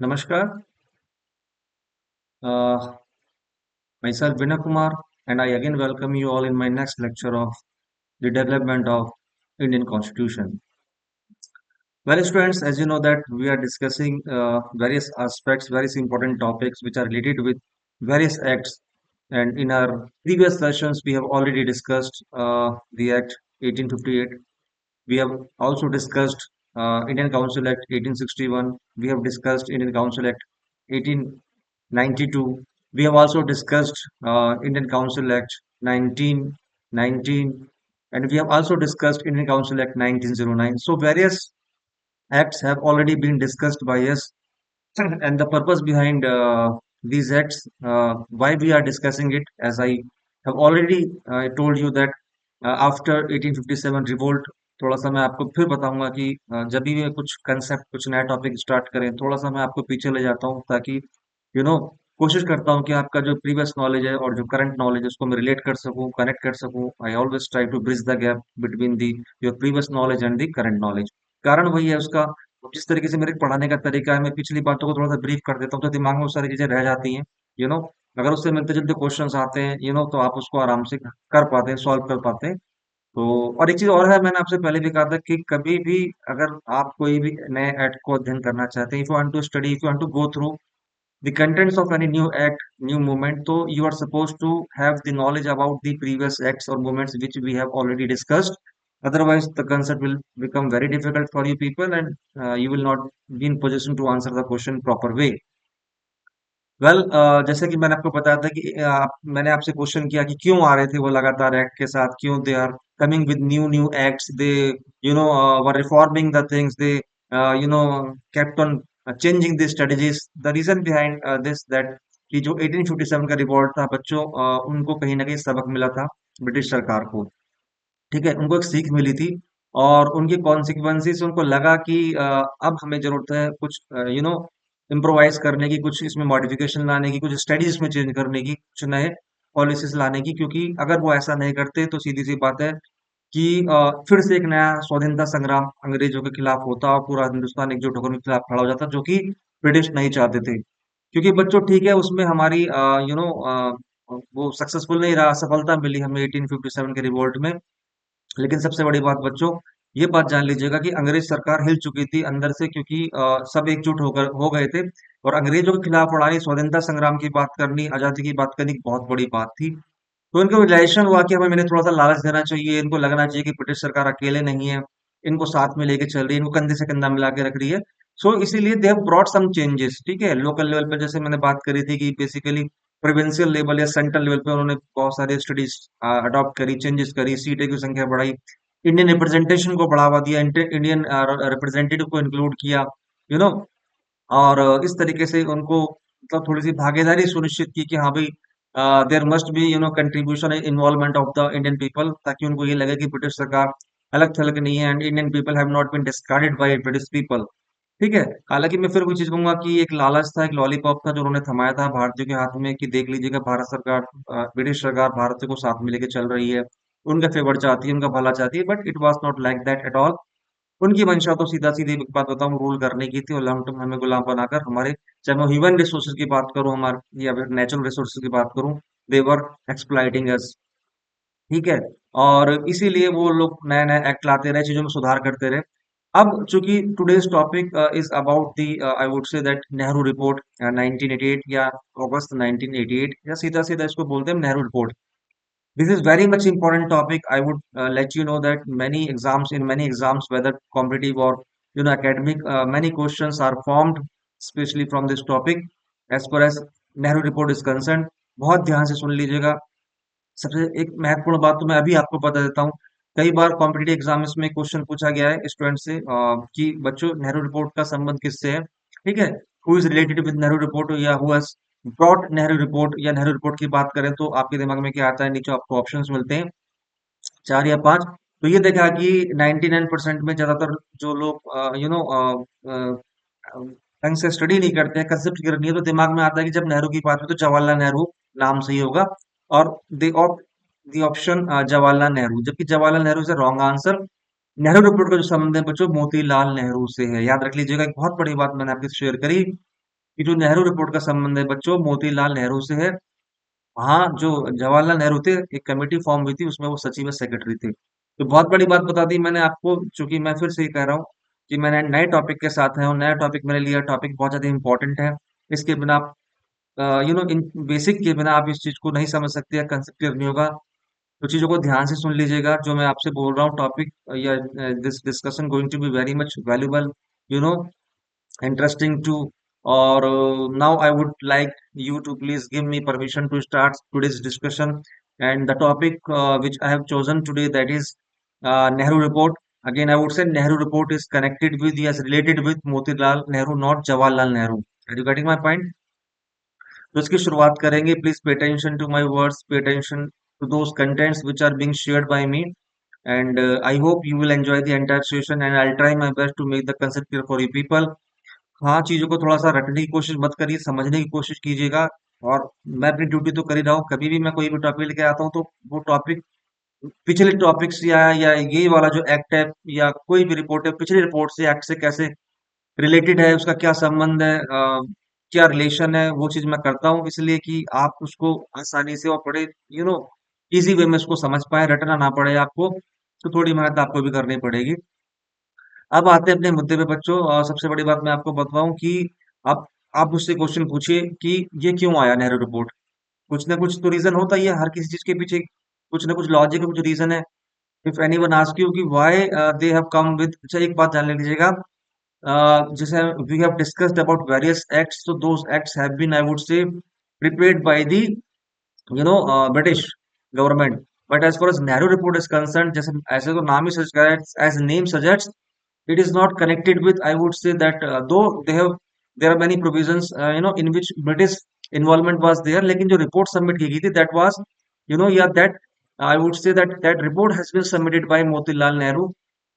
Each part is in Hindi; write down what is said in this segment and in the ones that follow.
Namaskar, uh, myself Vinay Kumar, and I again welcome you all in my next lecture of the development of Indian Constitution. Well, students, as you know that we are discussing various aspects, various important topics which are related with various acts. And in our previous sessions, we have already discussed the Act 1858. We have also discussed Indian Council Act 1861. We have discussed Indian Council Act 1892. We have also discussed Indian Council Act 1919, and we have also discussed Indian Council Act 1909. So various acts have already been discussed by us, and the purpose behind these acts, why we are discussing it, as I have already told you that after 1857 revolt, थोड़ा सा मैं आपको फिर बताऊंगा कि जब भी मैं कुछ कंसेप्ट कुछ नया टॉपिक स्टार्ट करें, थोड़ा सा मैं आपको पीछे ले जाता हूँ ताकि यू नो कोशिश करता हूँ कि आपका जो प्रीवियस नॉलेज है और जो करंट नॉलेज है उसको मैं रिलेट कर सकूँ, कनेक्ट कर सकूँ। I always try to bridge the gap between the your previous knowledge and the current knowledge. कारण वही है उसका, जिस तरीके से मेरे पढ़ाने का तरीका है, मैं पिछली बातों को थोड़ा सा ब्रीफ कर देता हूँ तो दिमाग में वो सारी चीजें रह जाती हैं। यू नो अगर उससे मिलते जुलते क्वेश्चंस आते हैं तो आप उसको आराम से कर पाते हैं, सॉल्व कर पाते हैं। तो और एक चीज और है, मैंने आपसे पहले भी कहा था कि कभी भी अगर आप कोई भी नए एक्ट को अध्ययन करना चाहते हैं, if you want to study, if you want to go through the contents of any new act, new movement, so you are supposed to have the knowledge about the previous acts or movements which we have already discussed. Otherwise, the concept will become very difficult for you people, and you will not be in position to answer the question proper way. Well जैसे कि मैंने आपको बताया था कि मैंने आपसे क्वेश्चन किया कि क्यों आ रहे थे वो लगातार एक्ट के साथ, क्यों they are coming with new new acts, they were reforming the things, they you know kept on changing the strategies. The reason behind this that कि जो 1857 का रिवॉल्ट था बच्चों, उनको कहीं ना कहीं सबक मिला था ब्रिटिश सरकार को। ठीक है, उनको एक सीख मिली थी और उनकी कॉन्सिक्वेंसेस उनको लगा कि अब हमें जरूरत है कुछ इम्प्रोवाइज करने की, कुछ इसमें मॉडिफिकेशन लाने की, कुछ स्टडीज में चेंज करने की, कुछ नए पॉलिसीज लाने की। क्योंकि अगर वो ऐसा नहीं करते तो सीधी सी बात है कि फिर से एक नया स्वाधीनता संग्राम अंग्रेजों के खिलाफ होता और पूरा हिंदुस्तान एकजुट होकर उनके खिलाफ खड़ा हो जाता, जो कि ब्रिटिश नहीं चाहते थे। क्योंकि बच्चों ठीक है, उसमें हमारी वो सक्सेसफुल नहीं रहा, सफलता मिली हमें 1857 के रिवोल्ट में। लेकिन सबसे बड़ी बात बच्चों, ये बात जान लीजिएगा कि अंग्रेज सरकार हिल चुकी थी अंदर से, क्योंकि सब एकजुट होकर हो गए थे और अंग्रेजों के खिलाफ लड़ाई, स्वतंत्रता संग्राम की बात करनी, आजादी की बात करनी बहुत बड़ी बात थी। तो इनको रियलाइजेशन हुआ कि हमें मैंने थोड़ा सा लालच देना चाहिए, इनको लगना चाहिए कि ब्रिटिश सरकार अकेले नहीं है, इनको साथ में लेके चल रही है, इनको कंधे से कंधा मिला के रख रही है। सो इसीलिए they have brought some changes. ठीक है, लोकल लेवल पे जैसे मैंने बात करी थी कि बेसिकली प्रोविंशियल लेवल या सेंट्रल लेवल पे उन्होंने बहुत सारे स्टडीज अडॉप्ट करी, चेंजेस करी, सीटें की संख्या बढ़ाई, इंडियन रिप्रेजेंटेशन को बढ़ावा दिया, इंडियन रिप्रेजेंटेटिव को इंक्लूड किया, यू नो और इस तरीके से उनको मतलब थोड़ी सी भागीदारी सुनिश्चित की कि हाँ भाई, there must be contribution involvement of the Indian people, ताकि उनको ये लगे कि ब्रिटिश सरकार अलग थलग नहीं है, and Indian people have not been discarded by British people. ठीक है। हालांकि मैं फिर वही चीज कहूंगा कि एक लालच था, एक लॉलीपॉप था जो उन्होंने थमाया था भारतीयों के हाथ में कि देख लीजिएगा भारत सरकार, ब्रिटिश सरकार भारतीयों को साथ में लेके चल रही है, उनका फेवर चाहती है, उनका भला चाहती है। But it was not like that at all. उनकी मंशा तो सीधा सीधी एक बात बताऊं, रूल करने की थी और लॉन्ग टर्म हमें गुलाम बनाकर हमारे, चाहे मैं ह्यूमन रिसोर्सेज की बात करूं हमारे या फिर नेचुरल रिसोर्सेज की बात करूं, देवर एक्सप्लॉइटिंग अस। ठीक है। और इसीलिए वो लोग नए नए एक्ट लाते रहे, चीजों में सुधार करते रहे। अब चूंकि today's topic is about the, I would say that Nehru report 1988 या अगस्त 1988, या सीधा सीधा इसको बोलते हैं Nehru report. This is very much important topic. I would let you know that many exams, whether competitive or academic, many questions are formed, especially from this topic. As far as Nehru report is concerned, बहुत ध्यान से सुन लीजिएगा। सबसे एक महत्वपूर्ण बात तो मैं अभी आपको बता देता हूँ। कई बार कॉम्पिटिटिव एग्जाम्स में क्वेश्चन पूछा गया है स्टूडेंट से कि बच्चों नेहरू रिपोर्ट का संबंध किससे है। ठीक है, who is related with Nehru report, या who has brought Nehru report, या नेहरू रिपोर्ट की बात करें तो आपके दिमाग में क्या आता है? नीचे आपको ऑप्शंस मिलते हैं, चार या पांच। तो ये देखा कि 99% में ज्यादातर जो लोग ढंग से स्टडी नहीं करते हैं, कंसेप्ट क्लियर नहीं है, तो दिमाग में आता है कि जब नेहरू की बात हो तो जवाहरलाल नेहरू नाम सही होगा। और द ऑप्शन जवाहरलाल नेहरू, जबकि जवाहरलाल नेहरू से रॉन्ग आंसर। नेहरू रिपोर्ट का जो संबंध है बच्चों, मोतीलाल नेहरू से है। याद रख लीजिएगा, एक बहुत बड़ी बात मैंने आपके शेयर करी कि जो नेहरू रिपोर्ट का संबंध है बच्चों मोतीलाल नेहरू से है। हाँ, जो जवाहरलाल नेहरू थे, एक कमेटी फॉर्म हुई थी, उसमें वो सचिव सेक्रेटरी थे। तो बहुत बड़ी बात बता दी मैंने आपको, चूंकि मैं फिर से ही कह रहा हूँ कि मैंने नए टॉपिक के साथ है और नया टॉपिक मैंने लिया, टॉपिक बहुत ज्यादा इंपॉर्टेंट है। इसके बिना इन बेसिक के बिना आप इस चीज को नहीं समझ सकते या कंसेप्ट क्लियर नहीं होगा। तो चीजों को ध्यान से सुन लीजिएगा, जो मैं आपसे बोल रहा हूँ टॉपिक या this discussion going to be very much valuable, you know interesting too. Or now I would like you to please give me permission to start today's discussion. And the topic which I have chosen today, that is Nehru Report. Again, I would say Nehru Report is connected with, yes, related with Motilal Nehru, not Jawaharlal Nehru. Are you getting my point? तो इसकी शुरुआत करेंगे. Please pay attention to my words, pay attention to those contents which are being shared by me. And I hope you will enjoy the entire session, and I'll try my best to make the concept clear for you people. हाँ, चीज़ों को थोड़ा-सा रटने की कोशिश मत करिए, समझने की कोशिश कीजिएगा. और मैं अपनी ड्यूटी तो कर ही रहा हूँ, कभी भी मैं कोई भी टॉपिक लेके आता हूँ, तो वो टॉपिक पिछले टॉपिक्स या ये वाला जो एक्ट है या कोई भी रिपोर्ट है, पिछली रिपोर्ट से, एक्ट से कैसे रिलेटेड है, उसका क्या संबंध है, क्या रिलेशन है, वो चीज़ मैं करता हूँ, इसलिए कि आप उसको आसानी से और बड़े ईज़ी वे में उसको समझ पाएँ, रटना ना पड़े आपको, तो थोड़ी मेहनत आपको भी करनी पड़ेगी. अब आते हैं अपने मुद्दे पे बच्चों. सबसे बड़ी बात मैं आपको बताऊं कि आप आप मुझसे क्वेश्चन पूछिए कि ये क्यों आया नेहरू रिपोर्ट. कुछ ना कुछ तो रीजन होता ही है हर किसी चीज के पीछे, कुछ ना कुछ लॉजिक है, कुछ रीजन है. इफ एनीवन आस्क यू कि why they have come with, अच्छा एक बात जान ले लीजिएगा. जैसे we have discussed about various acts, तो those acts have been, I would say, prepared by the British government. But as far as narrow report is concerned, जैसे ऐसे तो नाम ही suggests, as name suggests, it is not connected with. I would say that though there are many provisions, in which British involvement was there, लेकिन जो report submit की गई थी, that was, yeah, that I would say that that report has been submitted by Motilal Nehru.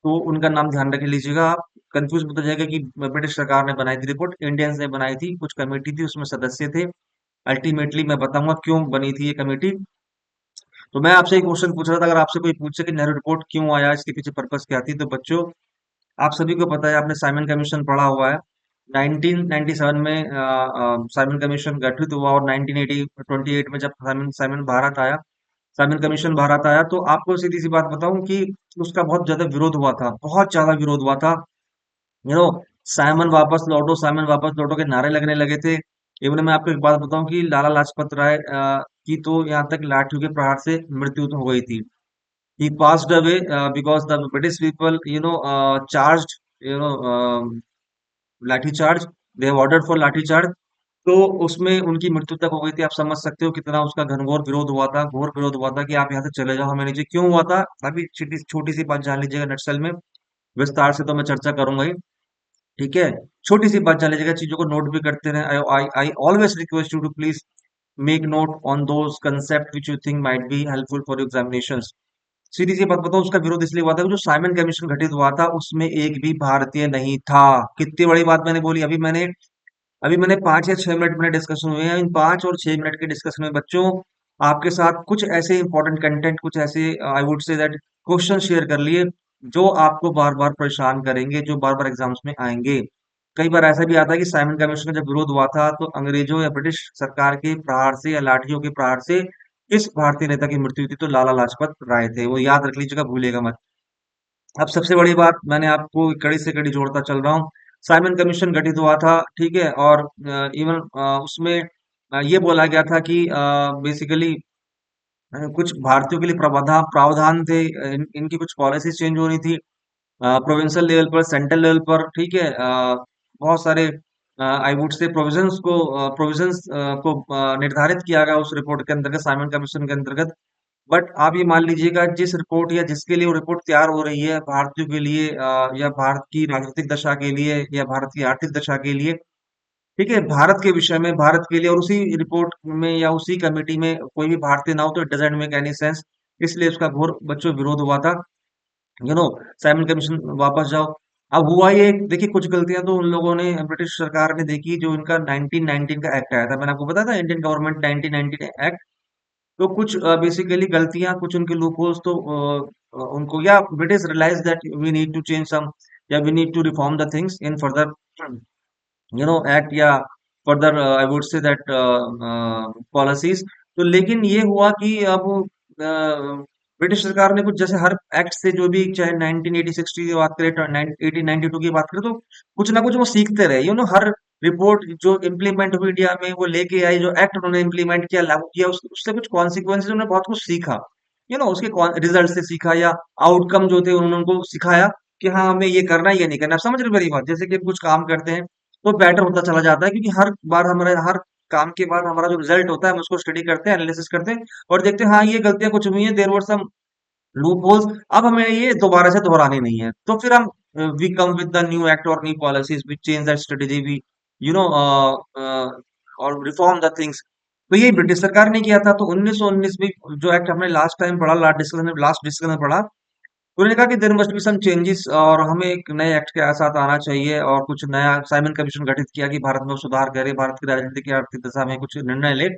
तो उनका नाम ध्यान रख लीजिएगा आप. कंफ्यूज मत हो जाएगा कि ब्रिटिश सरकार ने बनाई थी रिपोर्ट, इंडियंस ने बनाई थी, कुछ कमेटी थी, उसमें सदस्य थे. अल्टीमेटली मैं बताऊंगा क्यों बनी थी ये कमेटी. तो मैं आपसे एक क्वेश्चन पूछ रहा था, अगर आपसे कोई पूछे कि नेहरू रिपोर्ट क्यों आया, इसके पीछे पर्पस क्या थी, तो बच्चों आप सभी को पता है, आपने साइमन कमीशन पढ़ा हुआ है. 1997 में साइमन कमीशन गठित हुआ, और 1980 28 में जब साइमन साइमन भारत आया, साइमन कमीशन भारत आया, तो आपको सीधी सी बात बताऊं कि उसका बहुत ज्यादा विरोध हुआ था, बहुत ज्यादा विरोध हुआ था. यू नो साइमन वापस लौटो, साइमन वापस लौटो के नारे लगने लगे थे. इवन मैं आपको एक बात बताऊं कि लाला लाजपत राय की तो यहाँ तक लाठियों के प्रहार से मृत्यु तो हो गई थी. He passed away because the British people, charged, you know, लाठी charge. They have ordered for लाठी चार्ज. तो उसमें उनकी मृत्यु तक हो गई थी. आप समझ सकते हो कितना उसका घनघोर विरोध हुआ था, घोर विरोध हुआ था कि आप यहाँ से चले जाओ, हमें नीचे. क्यों हुआ था, अभी छोटी छोटी सी बात जान लीजिएगा नक्सल में. विस्तार से तो मैं चर्चा करूंगा ही, ठीक है. छोटी सी बात जान लीजिएगा, चीजों को नोट भी करते रहे. I I I always request you to please make note on those concept which you think might be helpful for examination. सीधी सी बात बताओ, उसका विरोध इसलिए हुआ था कि जो साइमन कमीशन गठित हुआ था, उसमें एक भी भारतीय नहीं था. कितनी बड़ी बात मैंने बोली. अभी मैंने 5 या 6 मिनट में डिस्कशन हुए हैं. इन 5 और 6 मिनट के डिस्कशन में बच्चों आपके साथ कुछ ऐसे इंपॉर्टेंट कंटेंट, कुछ ऐसे आई would say that question share कर लिए, जो आपको बार बार परेशान करेंगे, जो बार बार एग्जाम्स में आएंगे. कई बार ऐसा भी आता है कि साइमन कमीशन का जब विरोध हुआ था, तो अंग्रेजों या ब्रिटिश सरकार के प्रहार से या लाठियों के प्रहार से किस भारतीय नेता की मृत्यु हुई थी, तो लाला लाजपत राय थे. वो याद रख लीजिएगा, भूलिएगा मत. अब सबसे बड़ी बात, मैंने आपको कड़ी से कड़ी जोड़ता चल रहा हूँ. साइमन कमीशन गठित हुआ था, ठीक है, और इवन उसमें ये बोला गया था कि बेसिकली कुछ भारतीयों के लिए प्रावधान प्रावधान थे. इनकी कुछ पॉलिसीज चेंज होनी थी, प्रोविंशियल लेवल पर, सेंट्रल लेवल पर, ठीक है. बहुत सारे आई वुड से प्रोविजंस को निर्धारित किया गया उस रिपोर्ट के अंतर्गत, साइमन कमीशन के अंतर्गत. बट आप ये मान लीजिएगा, जिस रिपोर्ट या जिसके लिए वो रिपोर्ट तैयार हो रही है, भारतीयों के लिए या भारत की राजनीतिक दशा के लिए या भारत की आर्थिक दशा के लिए, ठीक है, भारत के विषय में, भारत के लिए, और उसी रिपोर्ट में या उसी कमेटी में कोई भी भारतीय ना हो, तो it doesn't make any sense. इसलिए उसका घोर बच्चों विरोध हुआ था. यू नो साइमन कमीशन वापस जाओ. अब हुआ ये, देखिए कुछ गलतियां तो उन लोगों ने, ब्रिटिश सरकार ने देखी, जो इनका 1919 का एक्ट आया था, मैंने आपको बताया था, इंडियन गवर्नमेंट 1919 एक्ट. तो कुछ बेसिकली गलतियां, कुछ उनके लूप होल्स, तो उनको, या British realise that we need to change some, या we need to reform the things in further, act, या further I would say that policies. तो लेकिन ये हुआ कि अब ब्रिटिश सरकार ने कुछ जैसे हर एक्ट से जो भी, चाहे 1980-60 की बात करें, 1892 की बात करें, तो कुछ ना कुछ वो सीखते रहे। हर रिपोर्ट जो इम्प्लीमेंट हुई इंडिया में, वो लेके आई, जो एक्ट उन्होंने इम्प्लीमेंट किया, लागू किया, उससे कुछ कॉन्सिक्वेंसेज, उन्होंने बहुत कुछ सीखा। उसके रिजल्ट से सीखा, या आउटकम जो थे उन्होंने उनको सिखाया कि हाँ, हमें ये करना है, ये नहीं करना। आप समझ रहे हो मेरी बात? जैसे कि हम कुछ काम करते हैं तो बेटर होता चला जाता है, क्योंकि हर बार हमारे हर काम के बाद हमारा जो रिजल्ट होता है, हम उसको स्टडी करते हैं, एनालिसिस करते हैं, और देखते हैं हाँ, ये गलतियां कुछ हुई हैं, there were some loopholes, अब हमें ये दोबारा से दोहरानी नहीं है। तो फिर हम we come with the new act और new policies, we change that strategy, we you know और रिफॉर्म द थिंग्स। तो ये ब्रिटिश सरकार ने किया था। तो 1919 में जो एक्ट हमने लास्ट टाइम पढ़ा, लास्ट डिस्कशन में पढ़ा, उन्होंने कहा कि there must be some changes, और हमें एक नए एक्ट के साथ आना चाहिए, और कुछ नया साइमन कमीशन गठित किया कि भारत में वो सुधार करे, भारत की राजनीतिक या आर्थिक दशा में कुछ निर्णय ले।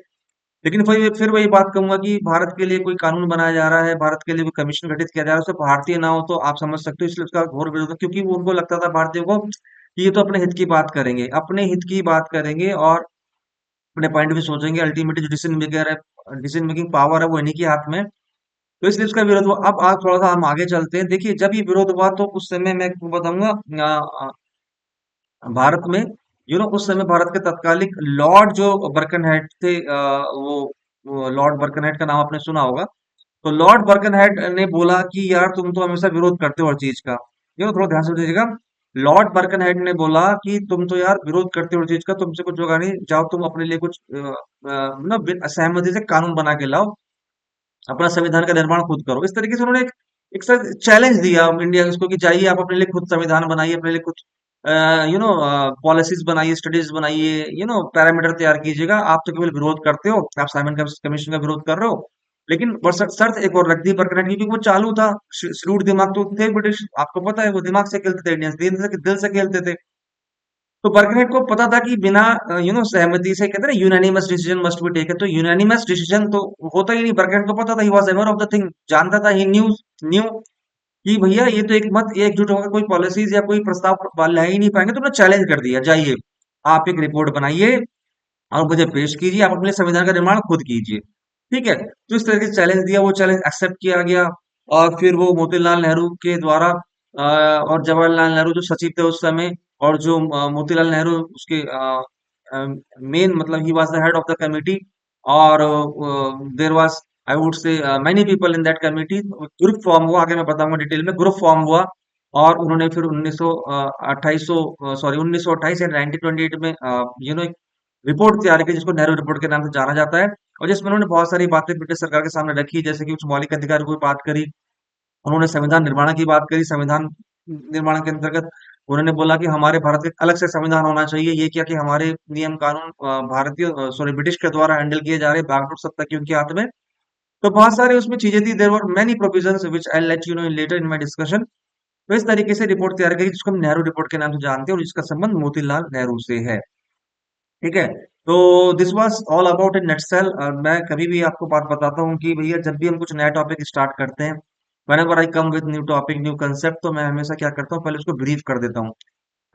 लेकिन फिर वही बात कहूंगा कि भारत के लिए कोई कानून बनाया जा रहा है, भारत के लिए कोई कमीशन गठित किया जा रहा है, उससे भारतीय ना हो, तो आप समझ सकते हो, इसलिए उसका घोर विरोध है, क्योंकि वो उनको लगता था भारतीयों को कि ये तो अपने हित की बात करेंगे, अपने हित की बात करेंगे, और अपने पॉइंट भी सोचेंगे। अल्टीमेटली जो डिसीजन मेकर है, डिसीजन मेकिंग पावर है, वो इन्हीं के हाथ में है। तो इसलिए उसका विरोध हुआ। अब आप थोड़ा सा हम आगे चलते हैं। देखिए, जब ये विरोध हुआ तो उस समय मैं आपको बताऊंगा, भारत में, उस समय भारत के तत्कालिक लॉर्ड जो बर्कनहेड थे, वो लॉर्ड बर्कनहेड का नाम आपने सुना होगा। तो लॉर्ड बर्कनहेड ने बोला कि यार, तुम तो हमेशा विरोध करते हो हर चीज का। थोड़ा ध्यान से दीजिएगा। लॉर्ड बर्कनहेड ने बोला कि तुम तो यार विरोध करते हो हर चीज का, तुमसे कुछ होगा नहीं, जाओ तुम अपने लिए कुछ सहमति से कानून बना के लाओ, अपना संविधान का निर्माण खुद करो। इस तरीके से उन्होंने एक सर चैलेंज दिया इंडिया को कि जाइए, आप अपने लिए खुद संविधान बनाइए, अपने लिए कुछ पॉलिसीज बनाइए, स्टडीज बनाइए, पैरामीटर तैयार कीजिएगा। आप तो केवल विरोध करते हो, आप साइमन कमीशन का विरोध कर रहे हो। लेकिन शर्त एक और रख दी बरकरार, क्योंकि वो चालू था। श्रूड दिमाग तो थे ब्रिटिश, आपको पता है, वो दिमाग से खेलते थे, इंडियंस दिल से खेलते थे। तो बर्करहेड को पता था कि बिना सहमति से, कहते हैं ना, unanimous decision must be taken, तो यूनानिमस डिसीजन तो होता ही नहीं। बर्करहेड को पता था, he was aware of the thing, जानता था, ही न्यू कि भैया ये तो एक मत, ये एकजुट होकर कोई पॉलिसीज या कोई प्रस्ताव ला ही नहीं पाएंगे। तो उन्होंने चैलेंज कर दिया, जाइए आप एक रिपोर्ट बनाइए और मुझे पेश कीजिए, आप अपने संविधान का निर्माण खुद कीजिए। ठीक है, तो इस तरह से चैलेंज दिया, वो चैलेंज एक्सेप्ट किया गया। और फिर वो मोतीलाल नेहरू के द्वारा, और जवाहरलाल नेहरू जो सचिव थे उस समय, और जो मोतीलाल नेहरू उसके मेन, मतलब ही was the head of the committee, और there was, I would say, many people in that committee. Group form हुआ, आगे मैं बताऊंगा डिटेल में, ग्रुप फॉर्म हुआ। और उन्होंने फिर 1928 या 1928 में एक रिपोर्ट तैयार की, जिसको नेहरू रिपोर्ट के नाम से जाना जाता है, और जिसमें उन्होंने बहुत सारी बातें ब्रिटिश सरकार के सामने रखी, जैसे कि कुछ मौलिक अधिकारों की बात करी, उन्होंने संविधान निर्माण की बात करी। संविधान निर्माण के अंतर्गत उन्होंने बोला कि हमारे भारत का एक अलग से संविधान होना चाहिए। ये क्या कि हमारे नियम कानून भारतीय, सॉरी, ब्रिटिश के द्वारा हैंडल किए जा रहे, बागडोर सत्ता की उनके हाथ में। तो बहुत सारे उसमें चीजें थी, there were many provisions which I let you know in later in my discussion. तो इस तरीके से रिपोर्ट तैयार करी, जिसको हम नेहरू रिपोर्ट के नाम से जानते हैं, और जिसका संबंध मोतीलाल नेहरू से है। ठीक है, तो this was all about in nutshell. मैं कभी भी आपको बात बताता हूँ कि भैया, जब भी हम कुछ नया टॉपिक स्टार्ट करते हैं, whenever I come with new topic, new concept, तो मैं हमेशा क्या करता हूँ, पहले उसको ब्रीफ कर देता हूँ।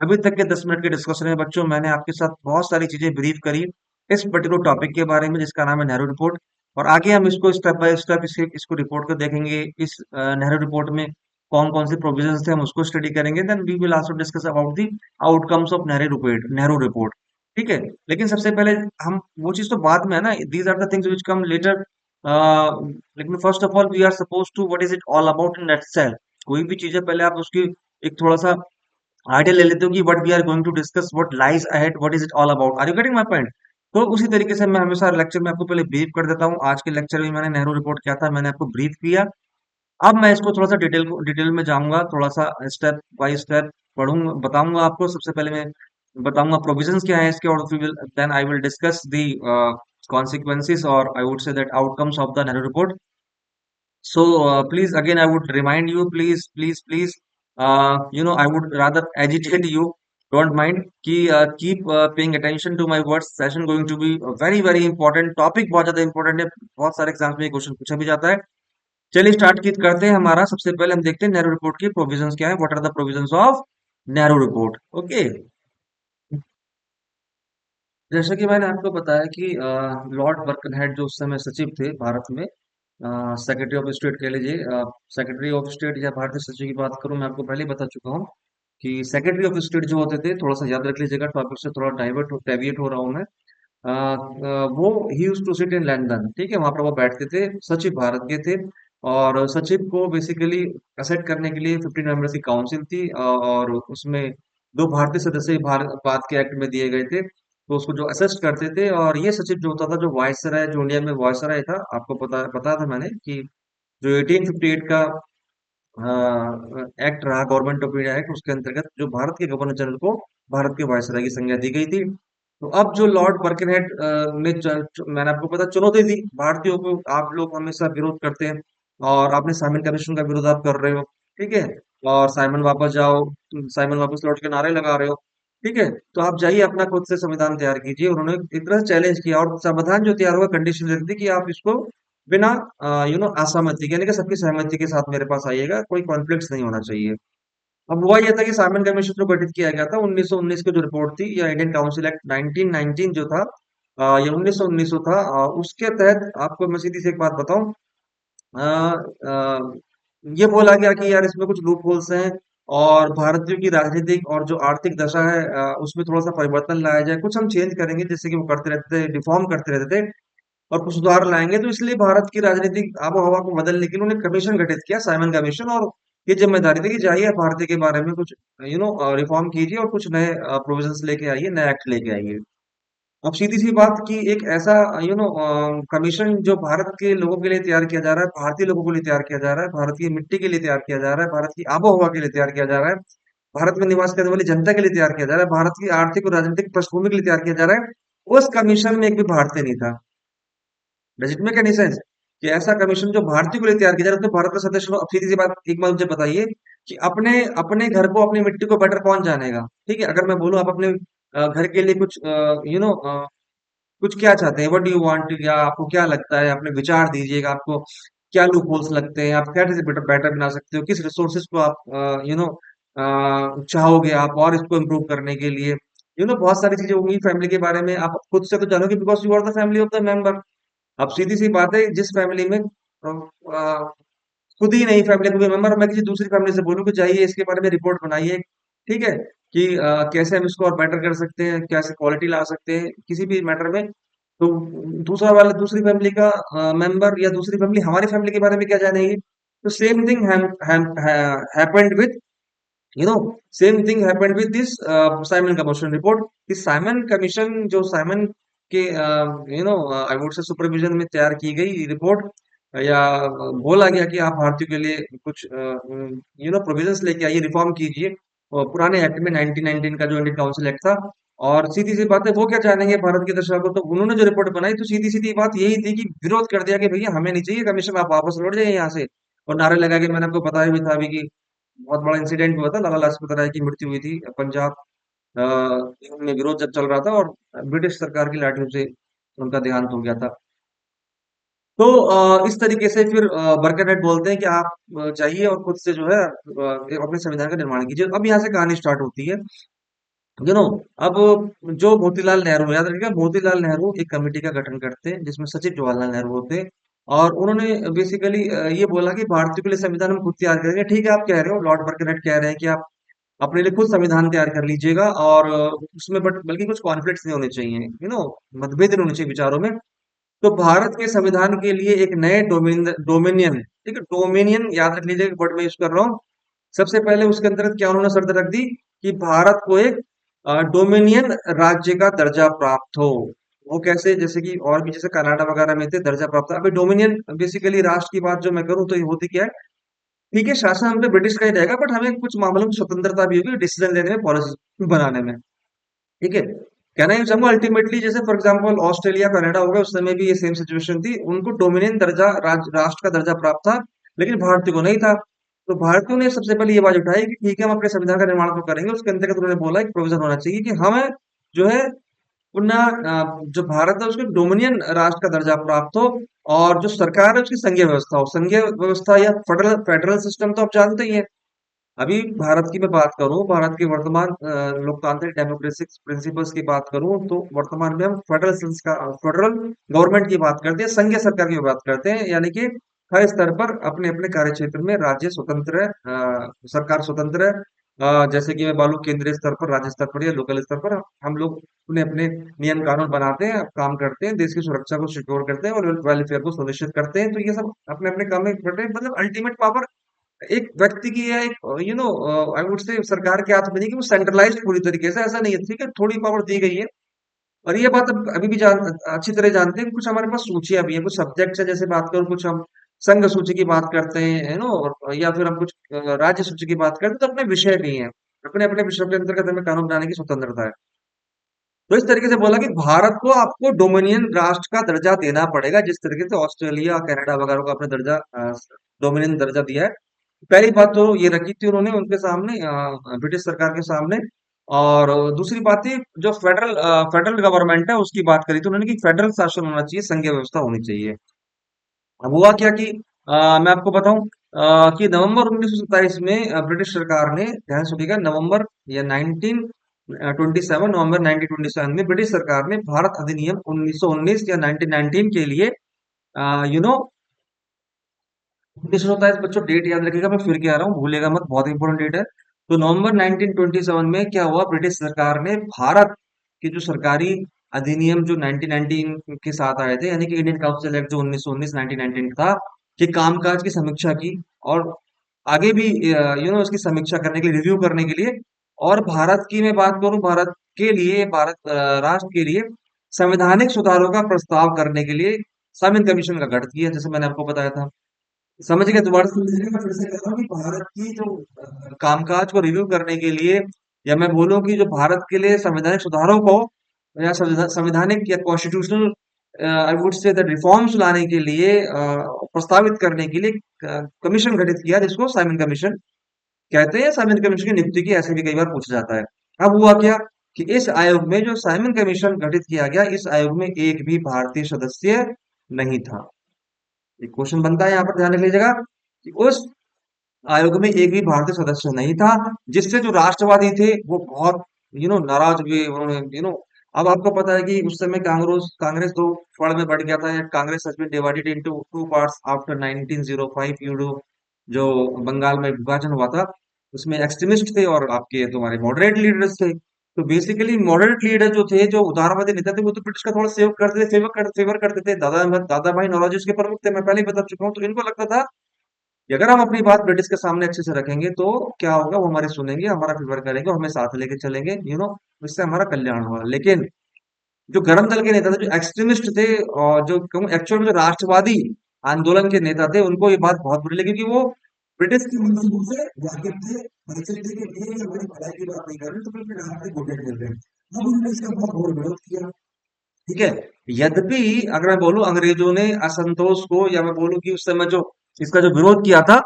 अभी तक के 10 मिनट के डिस्कशन में बच्चों, मैंने आपके साथ बहुत सारी चीजें ब्रीफ करी इस पर्टिकुलर टॉपिक के बारे में, जिसका नाम है नेहरू रिपोर्ट। और आगे हम इसको स्टेप बाय स्टेप इसको रिपोर्ट को देखेंगे। इस नेहरू रिपोर्ट में कौन कौन से प्रोविजंस थे, हम उसको स्टडी करेंगे। Then we will also discuss about the outcomes of Nehru Report. ठीक है, लेकिन सबसे पहले हम, वो चीज तो बाद में है ना, these are the things which come later. लेकिन first of all we are suppose to, what is it all about in that. कोई भी चीज है, पहले आप उसकी एक थोड़ा सा आइडिया ले लेते हो कि what we are going to discuss, what lies ahead, what is it all about. Are you getting my point? तो उसी तरीके से मैं हमेशा लेक्चर में आपको पहले ब्रीफ कर देता हूँ। आज के लेक्चर में मैंने नेहरू रिपोर्ट क्या था, मैंने आपको ब्रीफ किया। अब मैं इसको थोड़ा सा डिटेल में जाऊंगा, थोड़ा सा स्टेप बाय स्टेप पढ़ूंगा, बताऊंगा आपको। सबसे पहले मैं बताऊंगा प्रोविजंस क्या है इसके, और फिर then I will discuss the consequences, or I would say that outcomes of the Nehru report. So please, again, I would remind you, please, I would rather agitate you, don't mind, कि keep paying attention to my words. Session going to be very very important, topic बहुत ज्यादा important है, बहुत सारे एग्जाम्स में ये क्वेश्चन पूछा भी जाता है। चलिए स्टार्ट की करते हैं हमारा। सबसे पहले हम देखते हैं नेहरू रिपोर्ट की प्रोविजंस क्या है, what are the provisions of Nehru Report. Okay, जैसा कि मैंने आपको बताया कि लॉर्ड बर्कनहेड जो उस समय सचिव थे भारत में, सेक्रेटरी ऑफ स्टेट कह लीजिए, सेक्रेटरी ऑफ स्टेट या भारतीय सचिव की बात करूं, मैं आपको पहले ही बता चुका हूं कि सेक्रेटरी ऑफ स्टेट जो होते थे, थोड़ा सा याद रख लीजिएगा, टॉपिक से थोड़ा डेविएट हो रहा हूं मैं। वो ही used to sit in London, ठीक है, वहां पर वो बैठते थे, सचिव भारत के थे। और सचिव को बेसिकली असेट करने के लिए 15 मेंबर्स की काउंसिल थी, और उसमें दो भारतीय सदस्य भारत के एक्ट में दिए गए थे, तो उसको जो असेस्ट करते थे। और ये सचिव जो होता था, जो वायसराय, जो इंडिया में वायसराय था, आपको पता था मैंने कि जो 1858 का एक्ट रहा, गवर्नमेंट ऑफ इंडिया एक्ट, उसके अंतर्गत जो भारत के गवर्नर जनरल को भारत के वायसराय की संज्ञा दी गई थी। तो अब जो लॉर्ड बर्कनहेड ने मैंने आपको पता चुनौती दी भारतीयों को, आप लोग हमेशा विरोध करते हैं, और आपने साइमन कमीशन का विरोध आप कर रहे हो, ठीक है, और साइमन वापस जाओ, साइमन वापस लौट के नारे लगा रहे हो, ठीक है, तो आप जाइए अपना खुद से संविधान तैयार कीजिए। उन्होंने एक तरह से चैलेंज किया, और संविधान जो तैयार होगा कंडीशन रहती थी कि आप इसको बिना असहमति के, यानी कि सबकी सहमति के साथ मेरे पास आइएगा, कोई कॉन्फ्लिक्ट नहीं होना चाहिए। अब हुआ यह था कि साइमन कमीशन जो गठित किया गया था 1919 की जो रिपोर्ट थी, या इंडियन काउंसिल एक्ट 1919 जो था, या 1919 था, उसके तहत आपको मैं सीधी सी एक बात बताऊं, अ, अ, ये बोला गया कि यार इसमें कुछ लूप होल्स हैं, और भारतीयों की राजनीतिक और जो आर्थिक दशा है, उसमें थोड़ा सा परिवर्तन लाया जाए, कुछ हम चेंज करेंगे, जैसे कि वो करते रहते थे, रिफॉर्म करते रहते थे, और कुछ सुधार लाएंगे। तो इसलिए भारत की राजनीतिक आबो हवा को बदलने के लिए उन्हें कमीशन गठित किया, साइमन कमीशन, और ये जिम्मेदारी थी कि जाइए भारतीय के बारे में कुछ रिफॉर्म कीजिए, और कुछ नए प्रोविजंस लेके आइए, नए एक्ट लेके आइए। अब सीधी सी बात कि एक ऐसा कमीशन जो भारत के लोगों के लिए तैयार किया जा रहा है, भारतीय लोगों के लिए तैयार किया जा रहा है, भारत की मिट्टी के लिए तैयार किया जा रहा है, भारत की आबो हवा के लिए तैयार किया जा रहा है, भारत में निवास करने वाली जनता के लिए तैयार किया जा रहा है, भारत की आर्थिक और राजनीतिक पृष्ठभूमि के लिए तैयार किया जा रहा है, उस कमीशन में एक भी भारतीय नहीं था। Does it make any sense कि ऐसा कमीशन जो भारतीय को लिए तैयार किया जा रहा है, उसमें भारत का सदस्य हो। अब सीधी सी बात, एक बात मुझे बताइए कि अपने अपने घर को, अपनी मिट्टी को बेटर कौन जानेगा, ठीक है, अगर मैं बोलूं आप अपने घर के लिए कुछ कुछ क्या चाहते हैं, व्हाट डू यू वांट, या आपको क्या लगता है, अपने विचार दीजिएगा, आपको क्या लूप होल्स लगते हैं, आप कैसे बेटर बेटर बना सकते हो, किस रिसोर्सेज को आप चाहोगे आप और इसको इम्प्रूव करने के लिए, बहुत सारी चीजें होंगी फैमिली के बारे में, आप खुद से तो जानोगे, because you are the family of the member. अब सीधी सी बात है, जिस फैमिली में खुद ही नहीं फैमिली कोई मेंबर, मैं किसी दूसरी फैमिली से बोलूँ कि जाइए इसके बारे में रिपोर्ट बनाइए, ठीक है, कि कैसे हम इसको और बेटर कर सकते हैं, कैसे क्वालिटी ला सकते हैं किसी भी मैटर में। तो दूसरा वाला, दूसरी फैमिली का मेंबर या दूसरी फैमिली हमारी फैमिली के बारे में क्या जानेगी। तो same thing happened with you know same thing happened with this Simon commission report. इस साइमन कमीशन, जो साइमन के आई वुड से सुपरविजन में तैयार की गई रिपोर्ट, या बोला गया कि आप भारतीयों के लिए कुछ प्रोविजंस लेके आइए, रिफॉर्म कीजिए, और पुराने एक्ट में 1919 का जो इंडियन काउंसिल एक्ट था। और सीधी सी बात है, वो क्या चाहेंगे भारत की दशा को, तो उन्होंने जो रिपोर्ट बनाई, तो सीधी सीधी बात यही थी कि विरोध कर दिया कि भैया हमें नहीं चाहिए कमीशन, आप वापस लौट जाइए यहाँ से। और नारे लगा के, मैंने आपको बताया भी था अभी कि बहुत बड़ा इंसिडेंट हुआ था, लाला लाजपत राय की मृत्यु हुई थी पंजाब में विरोध जब चल रहा था, और ब्रिटिश सरकार की लाठियों से उनका देहांत हो गया था। तो इस तरीके से फिर बर्करनेट बोलते हैं कि आप जाइए और खुद से जो है अपने संविधान का निर्माण कीजिए। अब यहाँ से कहानी स्टार्ट होती है, यू नो अब जो मोतीलाल नेहरू, याद रखिएगा, मोतीलाल नेहरू एक कमेटी का गठन करते हैं, जिसमें सचिव जवाहरलाल नेहरू होते हैं। और उन्होंने बेसिकली ये बोला कि भारतीयों के लिए संविधान हम खुद तैयार करेंगे। ठीक है, आप कह रहे हो, लॉर्ड बर्कनेट कह रहे हैं कि आप अपने लिए खुद संविधान तैयार कर लीजिएगा, और उसमें बट बल्कि कुछ कॉन्फ्लिक्ट्स नहीं होने चाहिए, मतभेद नहीं होने चाहिए विचारों में। तो भारत के संविधान के लिए एक नए डोमिनियन, ठीक है, डोमिनियन याद रख लीजिए, वर्ड में यूज कर रहा हूँ। सबसे पहले उसके अंतर्गत क्या उन्होंने शर्त रख दी कि भारत को एक डोमिनियन राज्य का दर्जा प्राप्त हो। वो कैसे, जैसे कि और भी जैसे कनाडा वगैरह में थे दर्जा प्राप्त था। अभी डोमिनियन बेसिकली राष्ट्र की बात जो मैं करूँ, तो ये होती क्या है, ठीक है, शासन हम पे ब्रिटिश का ही रहेगा, बट हमें कुछ मामलों में स्वतंत्रता भी होगी डिसीजन लेने में, पॉलिसी बनाने में, ठीक है। कहना ये चाहूंगा अल्टीमेटली, जैसे फॉर एग्जांपल ऑस्ट्रेलिया कनाडा हो गया, उस समय भी ये सेम सिचुएशन थी, उनको डोमिनियन दर्जा, राष्ट्र का दर्जा प्राप्त था, लेकिन भारतीयों को नहीं था। तो भारतीयों ने सबसे पहले ये आवाज उठाई कि ठीक है, हम अपने संविधान का निर्माण तो करेंगे। उसके अंतर्गत उन्होंने बोला एक प्रोविजन होना चाहिए कि हमें जो है पुनः जो भारत है उसको डोमिनियन राष्ट्र का दर्जा प्राप्त हो, और जो सरकार है उसकी संघीय व्यवस्था हो। संघीय व्यवस्था या फेडरल फेडरल सिस्टम तो आप जानते ही है, अभी भारत की मैं बात करूं, भारत के वर्तमान लोकतांत्रिक डेमोक्रेटिक प्रिंसिपल्स की बात करूं, तो वर्तमान में हम फेडरल गवर्नमेंट की बात करते हैं, संघीय सरकार की बात करते हैं, यानी कि हर स्तर पर अपने अपने कार्य क्षेत्र में राज्य स्वतंत्र है, सरकार स्वतंत्र है। जैसे कि मैं बोलूं, केंद्रीय स्तर पर, राज्य स्तर पर या लोकल स्तर पर हम लोग अपने अपने नियम कानून बनाते हैं, काम करते हैं, देश की सुरक्षा को सिक्योर करते हैं और वेलफेयर को सुनिश्चित करते हैं। तो ये सब अपने अपने काम में करते हैं। मतलब अल्टीमेट पावर एक व्यक्ति की या एक आई वुड से सरकार के हाथ में नहीं कि वो सेंट्रलाइज्ड पूरी तरीके से, ऐसा नहीं है। ठीक है, थोड़ी पावर दी गई है। और ये बात अब अभी भी अच्छी तरह जानते हैं। कुछ हमारे पास सूचियां भी हैं, कुछ सब्जेक्ट्स है, जैसे बात करूं, कुछ हम संघ सूची की बात करते हैं, और या फिर हम कुछ राज्य सूची की बात करते हैं, तो अपने विषय भी हैं। अपने अपने विषय के अंतर्गत हमें कानून बनाने की स्वतंत्रता है। तो इस तरीके से बोला कि भारत को आपको डोमिनियन राष्ट्र का दर्जा देना पड़ेगा, जिस तरीके से ऑस्ट्रेलिया, कनाडा वगैरह को अपने दर्जा डोमिनियन दर्जा दिया है। पहली बात तो ये रखी थी उन्होंने उनके सामने, ब्रिटिश सरकार के सामने। और दूसरी बात थी, जो फेडरल गवर्नमेंट है उसकी बात करी थी उन्होंने कि फेडरल शासन होना चाहिए, संघीय व्यवस्था होनी चाहिए। अब हुआ क्या कि मैं आपको बताऊं कि नवंबर 1927 में ब्रिटिश सरकार ने, ध्यान सुनिएगा, नवंबर या 1927, नवंबर 1927 में ब्रिटिश सरकार ने भारत अधिनियम 1919 या 1919 के लिए, यू नो 1927, बच्चों डेट याद रखिएगा, मैं फिर के आ रहा हूँ, भूलेगा मत, बहुत इंपॉर्टेंट डेट है। तो नवंबर 1927 में क्या हुआ, ब्रिटिश सरकार ने भारत के जो सरकारी अधिनियम जो 1919 के साथ आए थे, यानी कि इंडियन काउंसिल एक्ट जो 1919 1919 था, के कामकाज की समीक्षा की। और आगे भी उसकी समीक्षा करने के लिए, रिव्यू करने के लिए। और भारत की मैं बात करूं, भारत के लिए, भारत राष्ट्र के लिए संवैधानिक सुधारों का प्रस्ताव करने के लिए साइमन कमीशन का गठन किया, जैसे मैंने आपको बताया था। समझ गए? दोबारा समझ लीजिए, मैं फिर से कह रहा हूँ कि भारत की जो कामकाज को रिव्यू करने के लिए, या मैं बोलूँ कि जो भारत के लिए संवैधानिक सुधारों को, या संवैधानिक या कॉन्स्टिट्यूशनल, आई वुड से द रिफॉर्म्स लाने के लिए, प्रस्तावित करने के लिए कमीशन गठित किया, जिसको साइमन कमीशन कहते हैं। साइमन कमीशन की नियुक्ति की, ऐसे भी कई बार पूछा जाता है। अब हुआ क्या कि इस आयोग में, जो साइमन कमीशन गठित किया गया, इस आयोग में एक भी भारतीय सदस्य नहीं था। एक क्वेश्चन बनता है यहाँ पर, ध्यान रख लीजिएगा कि उस आयोग में एक भी भारतीय सदस्य नहीं था, जिससे जो राष्ट्रवादी थे वो बहुत नाराज हुए। उन्होंने अब आपको पता है कि उस समय कांग्रेस कांग्रेस दो फड़ में बढ़ गया था। Congress has been divided into two parts after 1905, जो बंगाल में विभाजन हुआ था, उसमें एक्सट्रीमिस्ट थे और आपके तुम्हारे मॉडरेट लीडर्स थे। तो बेसिकली मॉडरेट लीडर जो थे, जो उदारवादी नेता थे, वो तो ब्रिटिश का थोड़ा सेव करते थे, फेवर करते थे। दादा भाई नौरोजी उसके प्रमुख थे, मैं पहले ही बता चुका हूँ। तो इनको लगता था कि अगर हम अपनी बात ब्रिटिश के सामने अच्छे से रखेंगे तो क्या होगा, वो हमारे सुनेंगे, हमारा फेवर करेंगे, हमें साथ लेके चलेंगे, इससे हमारा कल्याण होगा। लेकिन जो गरम दल के नेता थे, जो एक्सट्रीमिस्ट थे, और जो एक्चुअल में जो राष्ट्रवादी आंदोलन के नेता थे, उनको ये बात बहुत बुरी लगी, क्योंकि वो ब्रिटिश की मंसूबों से वाकिफ थे, परिचित थे कि ये हमारी भलाई की बात नहीं कर रहे, तो फिर राष्ट्रीय घोषणा कर रहे हैं। अब उन्होंने इसका बहुत घोर विरोध किया। ठीक है। यद्यपि अगर मैं बोलूं, अंग्रेजों ने असंतोष को, या मैं बोलूं कि उस समय जो इसका जो विरोध किया था,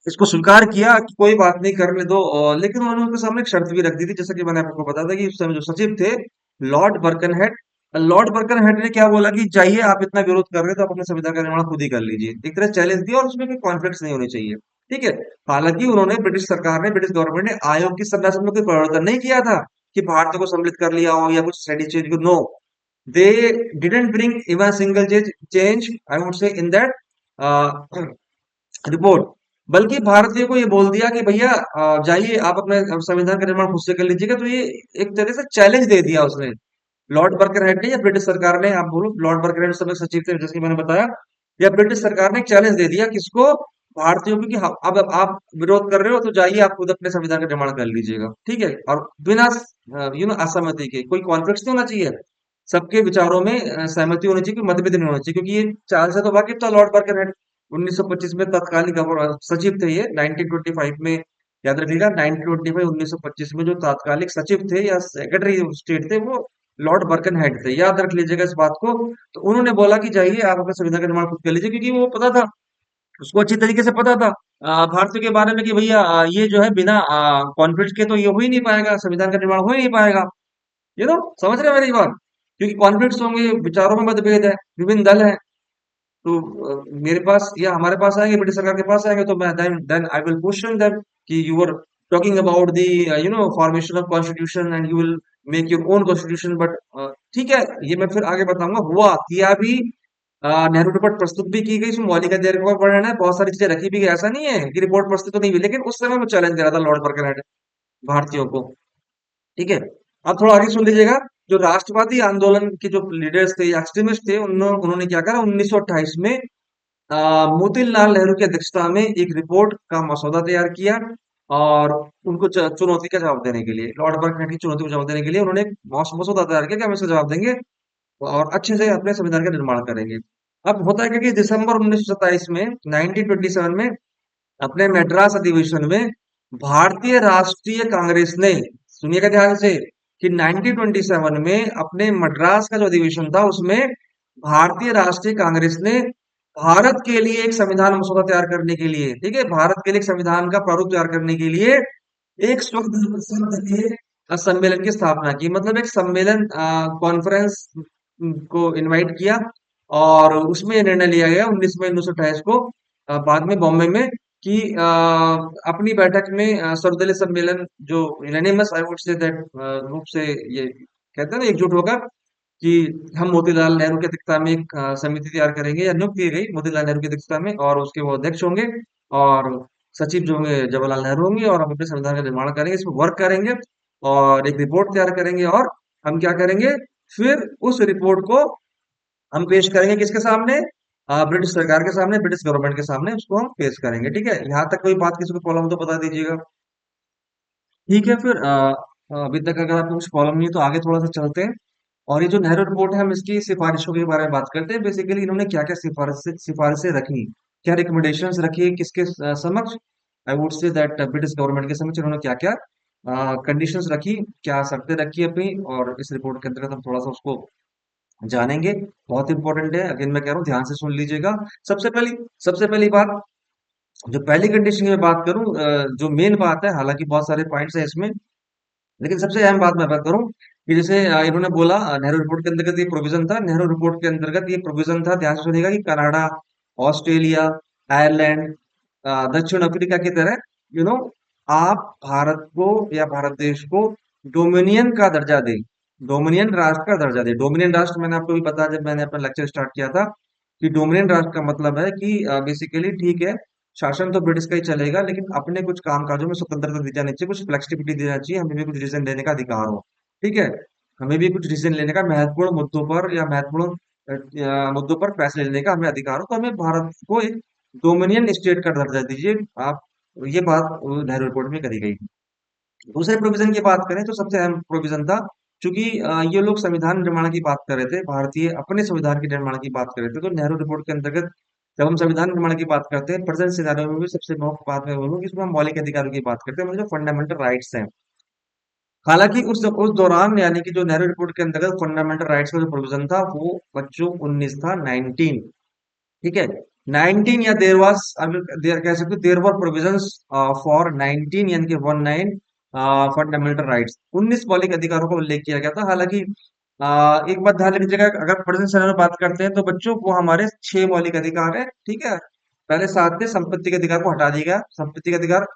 इसको स्वीकार किया कि कोई बात नहीं, करने दो। लेकिन उन्होंने उनके सामने एक शर्त भी रख दी थी, जैसा कि मैंने आपको बताया था कि उस समय जो सचिव थे, लॉर्ड बर्कनहेड। लॉर्ड बर्कनहेड ने क्या बोला कि जाइए, आप इतना विरोध कर रहे हो तो आप अपने संविधान का निर्माण खुद ही कर लीजिए। एक तरह चैलेंज दिया, और उसमें कोई कॉन्फ्लिक्ट नहीं होनी चाहिए। ठीक है। हालांकि उन्होंने, ब्रिटिश सरकार ने, ब्रिटिश गवर्नमेंट ने आयोग की संरचना में कोई परिवर्तन नहीं किया था कि भारतीय को सम्मिलित कर लिया हो या कुछ study change. No, they didn't bring even a single change, I would say, in that report. बल्कि भारतीय को ये बोल दिया कि भैया, जाइए, आप अपने संविधान का निर्माण खुद से कर लीजिएगा। तो ये एक तरह से चैलेंज दे दिया उसने, लॉर्ड बर्कनहेड ने या ब्रिटिश सरकार ने, आप बोलो लॉर्ड बर्कनहेड उस समय सचिव थे, जैसे कि मैंने बताया, या ब्रिटिश सरकार ने एक चैलेंज दे दिया किसको, भारतीयों को, कि अब आप विरोध कर रहे हो तो जाइए, आप खुद अपने संविधान का निर्माण कर लीजिएगा। ठीक है। और बिना असहमति के, कोई कॉन्फ्लिक्ट नहीं होना चाहिए, सबके विचारों में सहमति होनी चाहिए, कोई मतभेद नहीं होना चाहिए। क्योंकि ये चाल से तो वाकिफ था लॉर्ड बर्कनहेड, 1925 में तत्कालीन सचिव थे ये, 1925 में, याद रखिएगा, 1925 1925 में जो तात्कालिक सचिव थे या सेक्रेटरी स्टेट थे, वो लॉर्ड बर्कनहेड थे। याद रख लीजिएगा इस बात को। तो उन्होंने बोला कि जाइए, आप अपने संविधान का निर्माण खुद कर लीजिए, क्योंकि वो पता था, उसको अच्छी तरीके से पता था भारतीयों के बारे में, कि भैया, ये जो है बिना कॉन्फ्लिक्ट के तो ये हो ही नहीं पाएगा, संविधान का निर्माण हो ही नहीं पाएगा। समझ रहे हैं मेरी बात? क्योंकि कॉन्फ्लिक्ट्स होंगे, विचारों में मतभेद है, विभिन्न दल है। तो मेरे पास या हमारे पास आएंगे, ब्रिटिश सरकार के पास आएंगे, तो मैं then I will question them. कि you are talking about the formation of constitution and you will make your own constitution, but ठीक है, ये मैं फिर आगे बताऊंगा। हुआ किया भी, नेहरू रिपोर्ट प्रस्तुत भी की गई, इसमें मौलिक अधिकार का वर्णन है, बहुत सारी चीजें रखी भी गई, ऐसा नहीं है कि रिपोर्ट प्रस्तुत तो नहीं हुई, लेकिन उस समय वो चैलेंज करा था लॉर्ड बर्कनहेड भारतीयों को। ठीक है, अब थोड़ा आगे सुन लीजिएगा। जो राष्ट्रवादी आंदोलन के जो लीडर्स थे या एक्सट्रीमिस्ट थे, उन्होंने क्या करा 1928 में, मोतीलाल नेहरू की अध्यक्षता में एक रिपोर्ट का मसौदा तैयार किया, और उनको चुनौती का जवाब देने के लिए, लॉर्ड बर्कनेट की चुनौती को जवाब देने के लिए उन्होंने एक मसौदा तैयार किया कि हम इसका जवाब देंगे और अच्छे से अपने संविधान का निर्माण करेंगे। अब होता है क्या कि दिसंबर 1927 में, 1927 में, अपने मद्रास अधिवेशन में भारतीय राष्ट्रीय कांग्रेस ने, सुनिएगा ध्यान से, कि 1927 में अपने मद्रास का जो अधिवेशन था उसमें भारतीय राष्ट्रीय कांग्रेस ने भारत के लिए एक संविधान मसौदा तैयार करने के लिए, ठीक है, भारत के लिए एक संविधान का प्रारूप तैयार करने के लिए एक सर्वदलीय सम्मेलन की स्थापना की। मतलब एक सम्मेलन, कॉन्फ्रेंस को इनवाइट किया, और उसमें ये निर्णय लिया गया 19 मई 1928 को, बाद में बॉम्बे में, कि अपनी बैठक में सर्वदलीय सम्मेलन जो unanimous, I would say that, रूप से ये कहते हैं ना एकजुट होकर, कि हम मोतीलाल नेहरू की अध्यक्षता में एक समिति तैयार करेंगे, या नियुक्त की गई मोतीलाल नेहरू की अध्यक्षता में, और उसके वो अध्यक्ष होंगे, और सचिव जो होंगे जवाहरलाल नेहरू होंगे, और हम अपने संविधान का निर्माण करेंगे, इसमें वर्क करेंगे, और एक रिपोर्ट तैयार करेंगे, और हम क्या करेंगे, फिर उस रिपोर्ट को हम पेश करेंगे किसके सामने, ब्रिटिश सरकार के सामने, ब्रिटिश गवर्नमेंट के सामने उसको हम पेश करेंगे। ठीक है, यहाँ तक कोई बात किसी को प्रॉब्लम हो तो बता दीजिएगा। ठीक है, फिर अभी तक अगर आपको कुछ प्रॉब्लम नहीं है तो आगे थोड़ा सा चलते हैं, और ये जो नेहरू रिपोर्ट है हम इसकी सिफारिशों के बारे में बात करते हैं। बेसिकली इन्होंने क्या क्या सिफारिशें रखी, क्या रिकमेंडेशंस रखी किसके समक्ष, आई would say that British government के समक्ष इन्होंने क्या क्या कंडीशंस रखी, क्या शर्तें रखी अपनी, और इस रिपोर्ट के अंतर्गत हम थोड़ा सा उसको जानेंगे। बहुत इंपॉर्टेंट है, अगेन मैं कह रहा हूँ ध्यान से सुन लीजिएगा। सबसे पहली बात, जो पहली कंडीशन की मैं बात करूं, जो मेन बात है, हालांकि बहुत सारे पॉइंट्स है इसमें, लेकिन सबसे अहम बात मैं बात करूं, कि जैसे इन्होंने बोला, नेहरू रिपोर्ट के अंतर्गत ये प्रोविजन था, नेहरू रिपोर्ट के अंतर्गत ये प्रोविजन था, ध्यान से सुनिएगा, कि कनाडा, ऑस्ट्रेलिया, आयरलैंड, दक्षिण अफ्रीका की तरह, आप भारत को या भारत देश को डोमिनियन का दर्जा दे, डोमिनियन राष्ट्र का दर्जा दे। डोमिनियन राष्ट्र मैंने आपको भी बताया जब मैंने अपना लेक्चर स्टार्ट किया था, कि डोमिनियन राष्ट्र का मतलब है कि बेसिकली, ठीक है, शासन तो ब्रिटिश का ही चलेगा, लेकिन अपने कुछ कामकाजों में स्वतंत्रता दी जानी चाहिए, कुछ फ्लेक्सिबिलिटी देना चाहिए, हमें भी कुछ डिसीजन लेने का अधिकार हो। ठीक है, हमें भी कुछ डिसीजन लेने का, महत्वपूर्ण मुद्दों पर या महत्वपूर्ण मुद्दों पर फैसले लेने का हमें अधिकार हो, तो हमें भारत को एक डोमिनियन स्टेट का दर्जा दीजिए आप। ये बात नेहरू रिपोर्ट में करी गई। दूसरे प्रोविजन की बात करें तो सबसे अहम प्रोविजन था, क्योंकि ये लोग संविधान निर्माण की बात कर रहे थे, भारतीय अपने संविधान के निर्माण की बात कर रहे थे, तो नेहरू रिपोर्ट के अंतर्गत जब हम संविधान निर्माण की बात करते हैं, प्रेजेंट सिनारियो में भी सबसे प्रमुख बात मैं बोलूँ कि इसमें हम मौलिक अधिकारों की बात करते हैं, मतलब जो फंडामेंटल राइट्स हैं। हालांकि उस दौरान, यानी कि जो नेहरू रिपोर्ट के अंतर्गत फंडामेंटल राइट्स का जो प्रोविजन था, वो बच्चों 19 था, 19। ठीक है, 19, या देर वाज, देर कह सकते, देर वर प्रोविजंस फॉर 19, यानी कि 19 फंडामेंटल राइट्स, 19 मौलिक अधिकारों का उल्लेख किया गया था। हालांकि एक बात ध्यान रखिएगा, अगर प्रेजेंट समय में बात करते हैं तो बच्चों वो हमारे 6 मौलिक अधिकार है। ठीक है, पहले 7 थे, संपत्ति के अधिकार को हटा दिया गया, संपत्ति के अधिकार,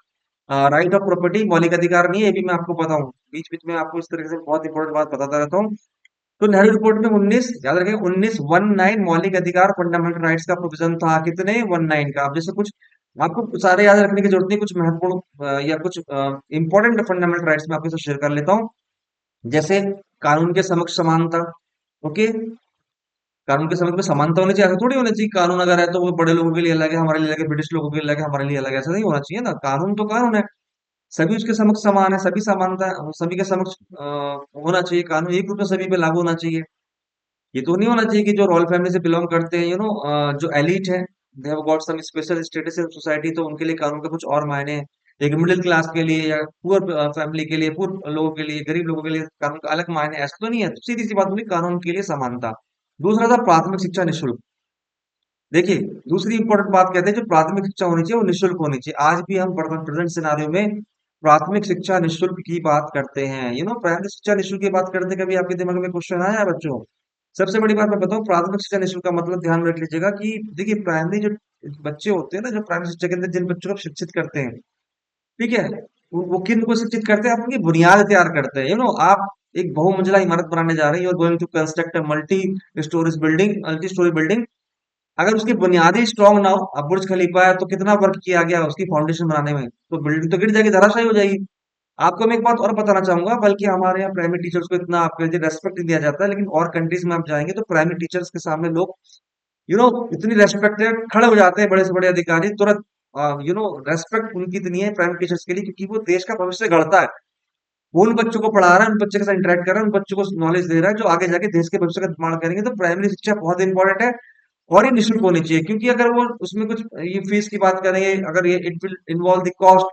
राइट ऑफ प्रॉपर्टी मौलिक अधिकार नहीं है, ये भी मैं आपको बताऊं, बीच बीच में आपको इस तरह से बहुत इंपॉर्टेंट बात बताता रहता हूँ। तो नेहरू रिपोर्ट में 19, याद रखें, 19 मौलिक अधिकार फंडामेंटल राइट्स का प्रोविजन था, कितने, 19 का। अब जैसे कुछ आपको सारे याद रखने की जरूरत नहीं, कुछ महत्वपूर्ण या कुछ इंपॉर्टेंट फंडामेंटल राइट्स में आपके साथ शेयर कर लेता हूँ। जैसे कानून के समक्ष समानता, ओके, कानून के समक्ष में समानता होनी चाहिए, ऐसा थोड़ी होना चाहिए कानून अगर है तो वो बड़े लोगों के लिए अलग है, हमारे लिए अलग है, ब्रिटिश लोगों के लिए अलग है, हमारे लिए अलग है, ऐसा नहीं होना चाहिए ना। कानून तो कानून है, सभी उसके समक्ष समान है, सभी समानता है, सभी के समक्ष होना चाहिए, कानून एक रूप में सभी पे लागू होना चाहिए। ये तो नहीं होना चाहिए कि जो रॉयल फैमिली से बिलोंग करते हैं, जो एलिट है, they have got some special status in society, तो उनके लिए कानून का कुछ और मायने हैं। एक मिडिल क्लास के लिए या पुअर फैमिली के लिए, पुअर लोगों के लिए, गरीब लोगों के लिए कानून का अलग मायने हैं, ऐसा तो नहीं है। तो सीधी सी बात होगी, कानून के लिए समानता। दूसरा था प्राथमिक शिक्षा निःशुल्क। देखिए, दूसरी इंपॉर्टेंट बात कहते हैं, जो प्राथमिक शिक्षा होनी चाहिए वो निःशुल्क होनी चाहिए। आज भी हम प्रेजेंट सिनारियो में प्राथमिक शिक्षा निःशुल्क की बात करते हैं, प्राथमिक शिक्षा निःशुल्क की बात करते हैं, कभी आपके दिमाग में क्वेश्चन आया है बच्चों? सबसे बड़ी बात मैं बताऊं, प्राथमिक शिक्षा निःशुल्क का मतलब ध्यान में रख लीजिएगा, कि देखिए प्राइमरी जो बच्चे होते हैं ना, जो प्राइमरी शिक्षा के अंदर जिन बच्चों को आप शिक्षित करते हैं, ठीक है। वो किन को शिक्षित करते हैं? आप उनकी बुनियाद तैयार करते हैं। आप एक बहुमंजिला इमारत बनाने जा रहे हैं, you are going to construct a multi storey building. अगर उसकी बुनियादी स्ट्रांग ना हो, अब बुर्ज खलीफा है तो कितना वर्क किया गया उसकी फाउंडेशन बनाने में, तो बिल्डिंग तो गिर जाएगी, धराशायी हो जाएगी। आपको मैं एक बात और बताना चाहूंगा, बल्कि हमारे यहाँ प्राइमरी टीचर्स को इतना आपके लिए रेस्पेक्ट नहीं दिया जाता है, लेकिन और कंट्रीज में आप जाएंगे तो प्राइमरी टीचर्स के सामने लोग यू नो इतनी रेस्पेक्टेड खड़े हो जाते हैं, बड़े से बड़े अधिकारी तुरंत। रेस्पेक्ट उनकी इतनी है प्राइमरी टीचर्स के लिए, क्योंकि वो देश का भविष्य गढ़ता है। वो उन बच्चों को पढ़ा रहा है, उन बच्चों के साथ इंटरेक्ट कर रहा है, उन बच्चों को नॉलेज दे रहा है जो आगे जाके देश के भविष्य का निर्माण करेंगे। तो प्राइमरी शिक्षा बहुत इंपॉर्टेंट है, और ये निःशुल्क होनी चाहिए, क्योंकि अगर वो उसमें कुछ ये फीस की बात करेंगे, अगर ये it will involve the cost,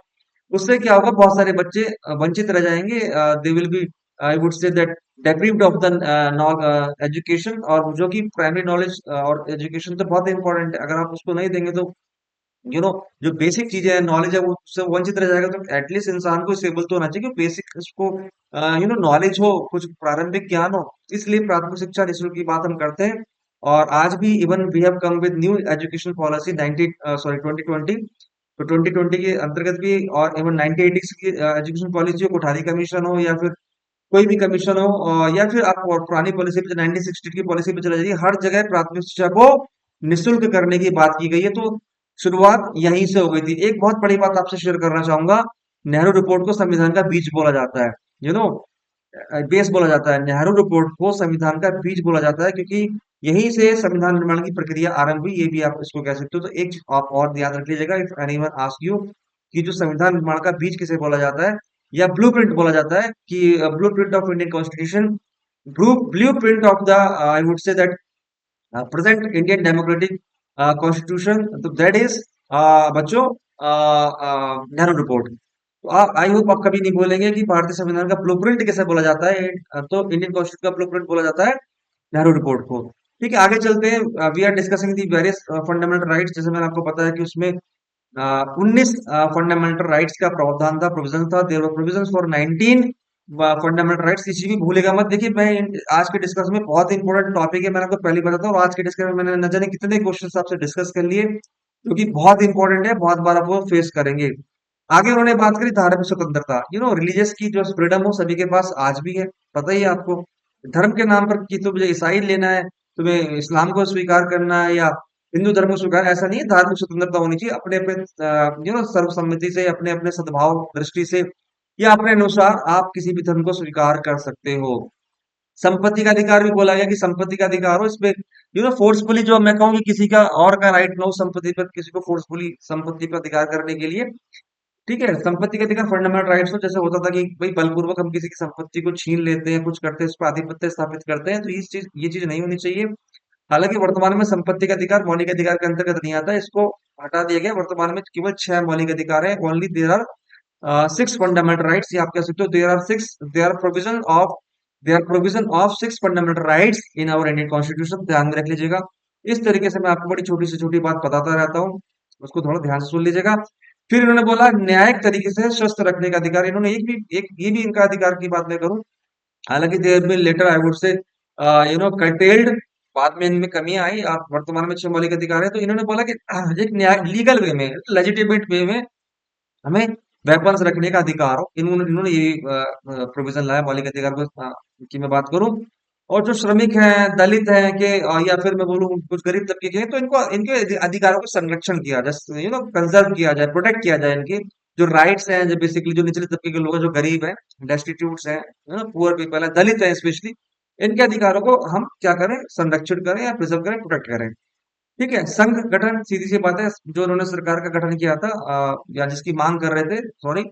उससे क्या होगा, बहुत सारे बच्चे वंचित रह जाएंगे। They will be, I would say that, deprived of the education. और जो कि प्राइमरी नॉलेज और एजुकेशन तो बहुत इंपॉर्टेंट है, अगर आप उसको नहीं देंगे तो जो बेसिक चीजें हैं, नॉलेज है, वो उससे वंचित रह जाएगा। तो एटलीस्ट इंसान को स्टेबल तो होना चाहिए, बेसिक उसको नॉलेज हो, कुछ प्रारंभिक ज्ञान हो। इसलिए प्राथमिक शिक्षा निःशुल्क की बात हम करते हैं। और आज भी even we have come with new education policy 2020। तो 2020 के अंतर्गत भी, और इवन 1986 की एजुकेशन पॉलिसी हो, कोठारी कमीशन हो, या फिर कोई भी कमीशन हो, या फिर आप और पुरानी पॉलिसी पे 1960 की पॉलिसी पे चला जाइए, हर जगह प्राथमिक शिक्षा को निःशुल्क करने की बात की गई है। तो शुरुआत यहीं से हो गई थी। एक बहुत बड़ी बात आपसे शेयर करना चाहूंगा, नेहरू रिपोर्ट को संविधान का बीज बोला जाता है, यू नो बेस बोला जाता है। नेहरू रिपोर्ट को संविधान का बीज बोला जाता है, क्योंकि यहीं से संविधान निर्माण की प्रक्रिया आरंभ हुई, ये भी आप इसको कह सकते हो। तो एक चीज आप और याद रख लीजिएगा, इफ एनीवन आस्क यू कि जो संविधान निर्माण का बीज किसे बोला जाता है, या ब्लूप्रिंट बोला जाता है, कि blueprint of Indian constitution, blueprint of the, I would say that, present Indian democratic constitution, तो दैट इज बच्चों नेहरू रिपोर्ट। तो आप, आई होप आप कभी नहीं बोलेंगे कि भारतीय संविधान का ब्लूप्रिंट किसे बोला जाता है। तो इंडियन कॉन्स्टिट्यूशन का ब्लूप्रिंट बोला जाता है नेहरू रिपोर्ट को। ठीक है, आगे चलते हैं। We are discussing the various fundamental rights. जैसे मैंने आपको बताया कि उसमें 19 फंडामेंटल राइट्स का प्रावधान था, प्रोविजन था। There were provisions for 19 fundamental rights. किसी भी भूलेगा मत। देखिए, मैं आज के डिस्कशन में बहुत इंपॉर्टेंट टॉपिक है, मैंने आपको पहले बताता हूँ। और आज के डिस्कशन में मैंने न जाने कितने क्वेश्चन आपसे डिस्कस कर लिए, जो कि बहुत इंपॉर्टेंट है, बहुत बार आप वो फेस करेंगे। आगे उन्होंने बात करी धार्मिक स्वतंत्रता। रिलीजियस की जो फ्रीडम हो सभी के पास आज भी है, पता ही है आपको। धर्म के नाम पर कि तुम्हें ईसाई लेना है, तुम्हें इस्लाम को स्वीकार करना है, या हिंदू धर्म को स्वीकार, ऐसा नहीं है। धार्मिक स्वतंत्रता होनी चाहिए, अपने अपने सर्वसम्मति से, अपने अपने सद्भाव दृष्टि से, या अपने अनुसार आप किसी भी धर्म को स्वीकार कर सकते हो। संपत्ति का अधिकार भी बोला गया कि संपत्ति का अधिकार हो, इसमें फोर्सफुली, जो मैं कहूँ कि किसी का और का राइट ना हो संपत्ति पर, किसी को फोर्सफुली संपत्ति पर अधिकार करने के लिए। ठीक है, संपत्ति के अधिकार फंडामेंटल राइट्स हो। जैसे होता था कि भाई बलपूर्वक हम किसी की संपत्ति को छीन लेते हैं, कुछ करते हैं, उस पर आधिपत्य स्थापित करते हैं, तो ये चीज नहीं होनी चाहिए। हालांकि वर्तमान में संपत्ति का अधिकार मौलिक अधिकार के अंतर्गत नहीं आता है, इसको हटा दिया गया। वर्तमान में केवल 6 मौलिक अधिकार है। Only there are 6 fundamental rights, या आप कह सकते हो there are provision of 6 fundamental rights in our Indian constitution. ध्यान में रख लीजिएगा। इस तरीके से मैं आपको बड़ी छोटी से छोटी बात बताता रहता हूँ, उसको थोड़ा ध्यान से सुन लीजिएगा। फिर इन्होंने बोला न्यायिक तरीके से शस्त्र रखने का अधिकार। इन्होंने एक ये भी इनका अधिकार की बात मैं करूं, हालांकि there been later, I would say, curtailed, बाद में इनमें कमियां आई। आप वर्तमान में 6 मौलिक अधिकार है। तो इन्होंने बोला कि एक न्याय लीगल वे में, लेजिटिमेट वे में हमें वेपन्स रखने का अधिकार हो। इन्होंने इन्होंने ये प्रोविजन लाया मौलिक अधिकार को, की मैं बात करूं। और जो श्रमिक हैं, दलित हैं, कि या फिर मैं बोलूं कुछ गरीब तबके के हैं, तो इनको इनके अधिकारों का संरक्षण किया जाए, कंजर्व किया जाए, प्रोटेक्ट किया जाए। इनके जो राइट्स हैं, जो बेसिकली जो निचले तबके के लोग हैं, जो गरीब हैं, डेस्टिट्यूट्स हैं, पुअर पीपल है, दलित है स्पेशली, इनके अधिकारों को हम क्या करें, संरक्षित करें, या प्रिजर्व करें, प्रोटेक्ट करें। ठीक है, संघ गठन, सीधी सी बात है, जो उन्होंने सरकार का गठन किया था, या जिसकी मांग कर रहे थे, सॉरी,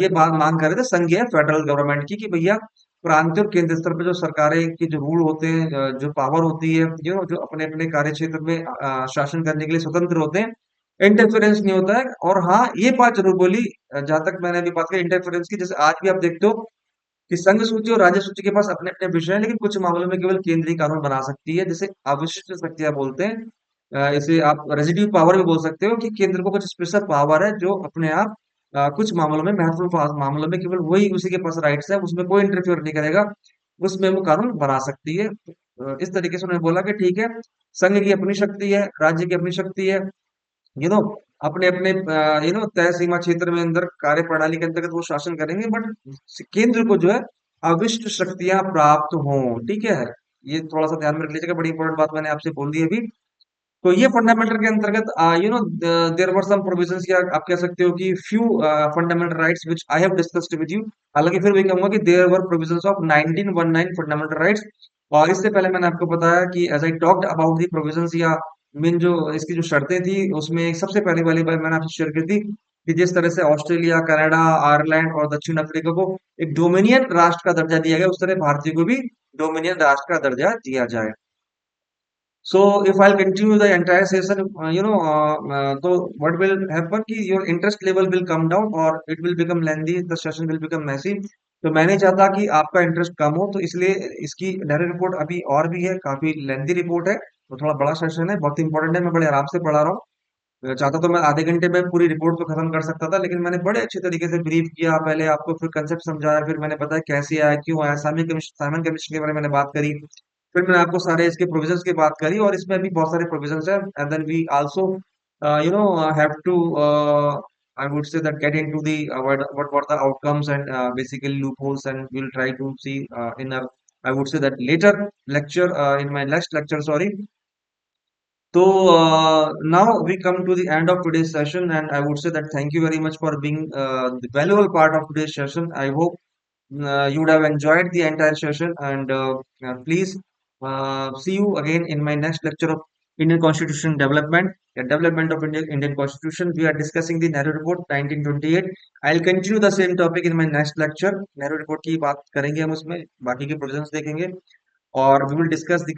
ये बात मांग कर रहे थे संघीय फेडरल गवर्नमेंट की, कि भैया प्रांतीय और केंद्र स्तर पे जो सरकारें के जो रूल होते हैं, जो पावर होती है, जो अपने अपने कार्य क्षेत्र में शासन करने के लिए स्वतंत्र होते हैं, इंटरफेरेंस नहीं होता है। और हाँ, ये बात जरूर बोली, जहां तक मैंने अभी बात की इंटरफेरेंस की, जैसे आज भी आप देखते हो कि संघ सूची और राज्य सूची के पास अपने अपने विषय हैं, लेकिन कुछ मामलों में केवल केंद्रीय कानून बना सकती है, जिसे अविशिष्ट शक्तियां बोलते हैं। इसे आप रेजिड्यू पावर भी बोल सकते हो, कि केंद्र को कुछ स्पेशल पावर है, जो अपने आप कुछ मामलों में, महत्वपूर्ण मामलों में केवल वही उसी के पास राइट्स है, उसमें कोई इंटरफियर नहीं करेगा, उसमें वो कानून बना सकती है। इस तरीके से उन्होंने बोला कि ठीक है, संघ की अपनी शक्ति है, राज्य की अपनी शक्ति है, यू नो अपने अपने तय सीमा क्षेत्र में अंदर कार्य प्रणाली के अंतर्गत वो शासन करेंगे, बट केंद्र को जो है अविष्ट शक्तियां प्राप्त हों। ठीक है, ये थोड़ा सा ध्यान में रख लीजिएगा, बड़ी इंपॉर्टेंट बात मैंने आपसे बोल दी अभी। तो ये फंडामेंटल के अंतर्गत देयर वर सम प्रोविजंस, या आप कह सकते हो कि few fundamental rights which I have discussed with you. हालांकि फिर भी कहूंगा कि there were provisions of 1919 fundamental rights. और इससे पहले मैंने आपको बताया कि as I talked about the provisions, या मीन जो इसकी जो शर्तें थी, उसमें सबसे पहली वाली बात मैंने आपसे शेयर की थी कि जिस तरह से ऑस्ट्रेलिया, कनाडा, आयरलैंड और दक्षिण अफ्रीका को एक डोमिनियन राष्ट्र का दर्जा दिया गया, उस तरह भारतीय को भी डोमिनियन राष्ट्र का दर्जा दिया जाए। So if I'll continue the entire session, so what will happen कि your interest level will come down or it will become lengthy, the session will become messy. तो मैं नहीं चाहता कि आपका इंटरेस्ट कम हो, तो इसलिए इसकी डायरेक्ट रिपोर्ट अभी और भी है, काफी लेंथी रिपोर्ट है, तो थोड़ा बड़ा सेशन है, बहुत इंपॉर्टेंट है, मैं बड़े आराम से पढ़ा रहा हूँ। चाहता तो मैं आधे घंटे में पूरी रिपोर्ट को खत्म कर सकता था, लेकिन मैंने बड़े अच्छे तरीके से ब्रीफ किया, पहले आपको फिर कंसेप्ट समझाया, फिर मैंने बताया कैसे आया, क्यों आया, साइमन कमीशन के बारे में मैंने बात करी, फिर मैंने आपको सारे इसके प्रोविजंस की बात करी, और इसमें भी बहुत सारे प्रोविजंस हैं। And then we also have to I would say that get into the what were the outcomes and basically loopholes, and we'll try to see in our, I would say that later lecture, in my next lecture, sorry. So now we come to the end of today's session, and I would say that thank you very much for being the valuable part of today's session. I hope you would have enjoyed the entire session, and please see you again in my next lecture of Indian Constitution Development, the development of Indian Constitution. We are discussing the Nehru Report 1928. I'll continue the same topic in my next lecture. Nehru Report की बात करेंगे हम उसमें, बाकी के provisions देखेंगे, or we will discuss the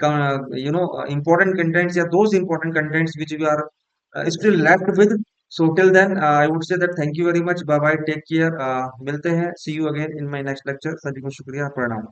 important contents, yeah, those important contents which we are still left with. So till then, I would say that thank you very much, bye bye, take care, मिलते हैं, see you again in my next lecture, सभी को शुक्रिया, प्रणाम।